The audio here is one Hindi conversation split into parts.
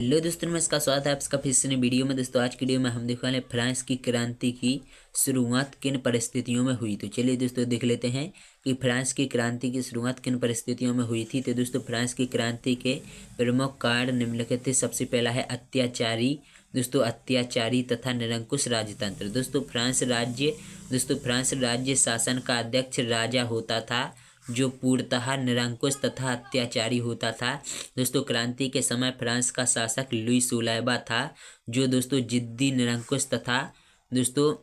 हेलो दोस्तों, नमस्कार। स्वागत है आपका फिर से नई वीडियो में। दोस्तों आज की वीडियो में हम देखने वाले फ्रांस की क्रांति की शुरुआत किन परिस्थितियों में हुई। तो चलिए दोस्तों देख लेते हैं कि फ्रांस की क्रांति की शुरुआत किन परिस्थितियों में हुई थी। तो दोस्तों फ्रांस की क्रांति के प्रमुख कारण निम्नलिखित थे। सबसे पहला है अत्याचारी तथा निरंकुश राजतंत्र। दोस्तों फ्रांस राज्य शासन का अध्यक्ष राजा होता था, जो पूर्णतः निरंकुश तथा अत्याचारी होता था। दोस्तों क्रांति के समय फ्रांस का शासक लुई 16वां था, जो दोस्तों जिद्दी, निरंकुश तथा दोस्तों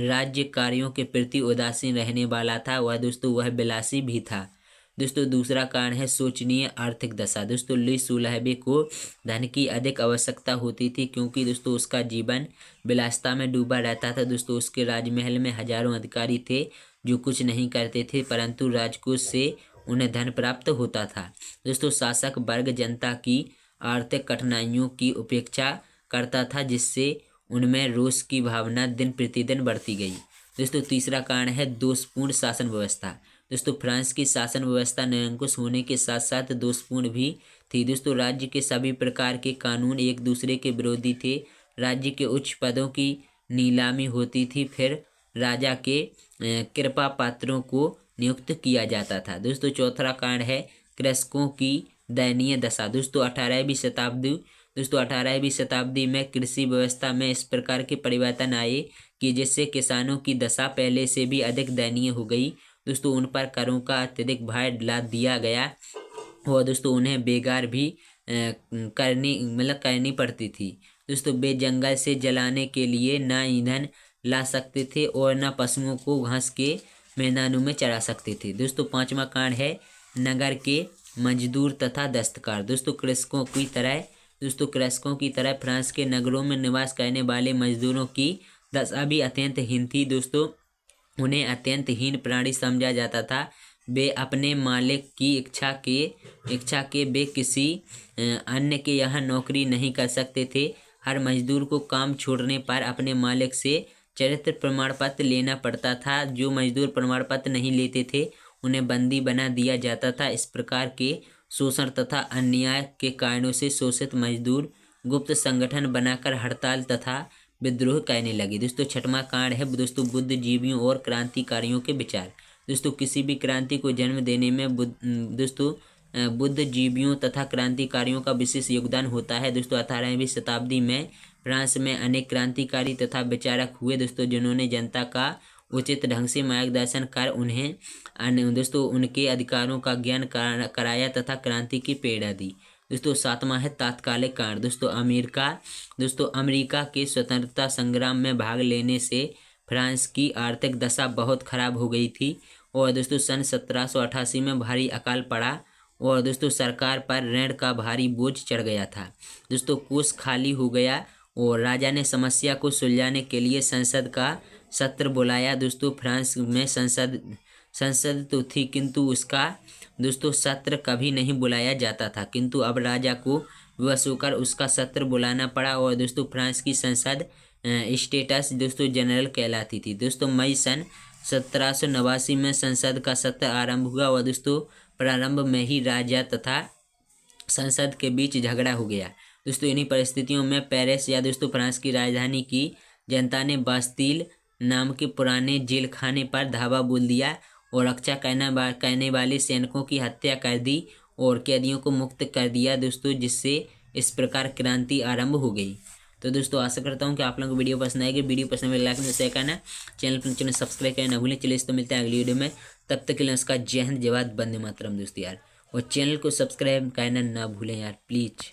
राज्य कार्यों के प्रति उदासीन रहने वाला था। वह विलासी भी था। दोस्तों दूसरा कारण है शोचनीय आर्थिक दशा। दोस्तों लुई 16वें को धन की अधिक आवश्यकता होती थी, क्योंकि दोस्तों उसका जीवन विलासिता में डूबा रहता था। दोस्तों उसके राजमहल में हजारों अधिकारी थे जो कुछ नहीं करते थे, परंतु राजकोष से उन्हें धन प्राप्त होता था। दोस्तों शासक वर्ग जनता की आर्थिक कठिनाइयों की उपेक्षा करता था, जिससे उनमें रोष की भावना दिन प्रतिदिन बढ़ती गई। दोस्तों तीसरा कारण है दोषपूर्ण शासन व्यवस्था। दोस्तों फ्रांस की शासन व्यवस्था निरंकुश होने के साथ साथ दोषपूर्ण भी थी। दोस्तों राज्य के सभी प्रकार के कानून एक दूसरे के विरोधी थे। राज्य के उच्च पदों की नीलामी होती थी, फिर राजा के कृपा पात्रों को नियुक्त किया जाता था। दोस्तों चौथा कारण है कृषकों की दयनीय दशा। दोस्तों 18वीं शताब्दी में कृषि व्यवस्था में इस प्रकार के परिवर्तन आए कि जिससे किसानों की दशा पहले से भी अधिक दयनीय हो गई। दोस्तों उन पर करों का अत्यधिक भार लाद दिया गया और दोस्तों उन्हें बेगार भी करनी पड़ती थी। दोस्तों वे जंगल से जलाने के लिए ना ईंधन ला सकते थे और न पशुओं को घास के मैदानों में चरा सकते थे। दोस्तों पांचवा कारण है नगर के मजदूर तथा दस्तकार। दोस्तों कृषकों की तरह फ्रांस के नगरों में निवास करने वाले मजदूरों की दशा भी अत्यंत हीन थी। दोस्तों उन्हें अत्यंत हीन प्राणी समझा जाता था। वे अपने मालिक की इच्छा के वे किसी अन्य के यहाँ नौकरी नहीं कर सकते थे। हर मजदूर को काम छोड़ने पर अपने मालिक से चरित्र प्रमाण पत्र लेना पड़ता था। जो मजदूर प्रमाण पत्र नहीं लेते थे उन्हें बंदी बना दिया जाता था। इस प्रकार के शोषण तथा अन्याय के कारणों से शोषित मजदूर गुप्त संगठन बनाकर हड़ताल तथा विद्रोह करने लगे। दोस्तों छठवां कारण है बुद्धिजीवियों और क्रांतिकारियों के विचार। दोस्तों किसी भी क्रांति को जन्म देने में बुद्धिजीवियों तथा क्रांतिकारियों का विशेष योगदान होता है। दोस्तों 18वीं शताब्दी में फ्रांस में अनेक क्रांतिकारी तथा विचारक हुए, दोस्तों जिन्होंने जनता का उचित ढंग से मार्गदर्शन कर उन्हें दोस्तों उनके अधिकारों का ज्ञान कराया तथा क्रांति की प्रेरणा दी। दोस्तों सातवां है तात्कालिक कारण। दोस्तों अमेरिका के स्वतंत्रता संग्राम में भाग लेने से फ्रांस की आर्थिक दशा बहुत खराब हो गई थी और दोस्तों सन 1788 में भारी अकाल पड़ा और दोस्तों सरकार पर ऋण का भारी बोझ चढ़ गया था। दोस्तों कोष खाली हो गया और राजा ने समस्या को सुलझाने के लिए संसद का सत्र बुलाया। दोस्तों फ्रांस में संसद तो थी, किंतु उसका दोस्तों सत्र कभी नहीं बुलाया जाता था, किंतु अब राजा को विवश होकर उसका सत्र बुलाना पड़ा और दोस्तों फ्रांस की संसद स्टेटस दोस्तों जनरल कहलाती थी। दोस्तों मई सन 1789 में संसद का सत्र आरंभ हुआ और दोस्तों प्रारंभ में ही राजा तथा संसद के बीच झगड़ा हो गया। दोस्तों इन्हीं परिस्थितियों में पेरिस या दोस्तों फ्रांस की राजधानी की जनता ने बास्तील नाम के पुराने जेल खाने पर धावा बोल दिया और रक्षा करने वाले सैनिकों की हत्या कर दी और कैदियों को मुक्त कर दिया। दोस्तों जिससे इस प्रकार क्रांति आरंभ हो गई। तो दोस्तों आशा करता हूँ कि आप लोगों को वीडियो पसंद आएगी। वीडियो पसंद में लाइक शेयर करना, चैनल सब्सक्राइब करना ना भूलें। चलिए इस तो मिलते हैं अगली वीडियो में, तब तक के लिए उसका जय हिंद, जय भारत, वंदे मातरम दोस्तों यार। और चैनल को सब्सक्राइब करना ना भूलें यार प्लीज़।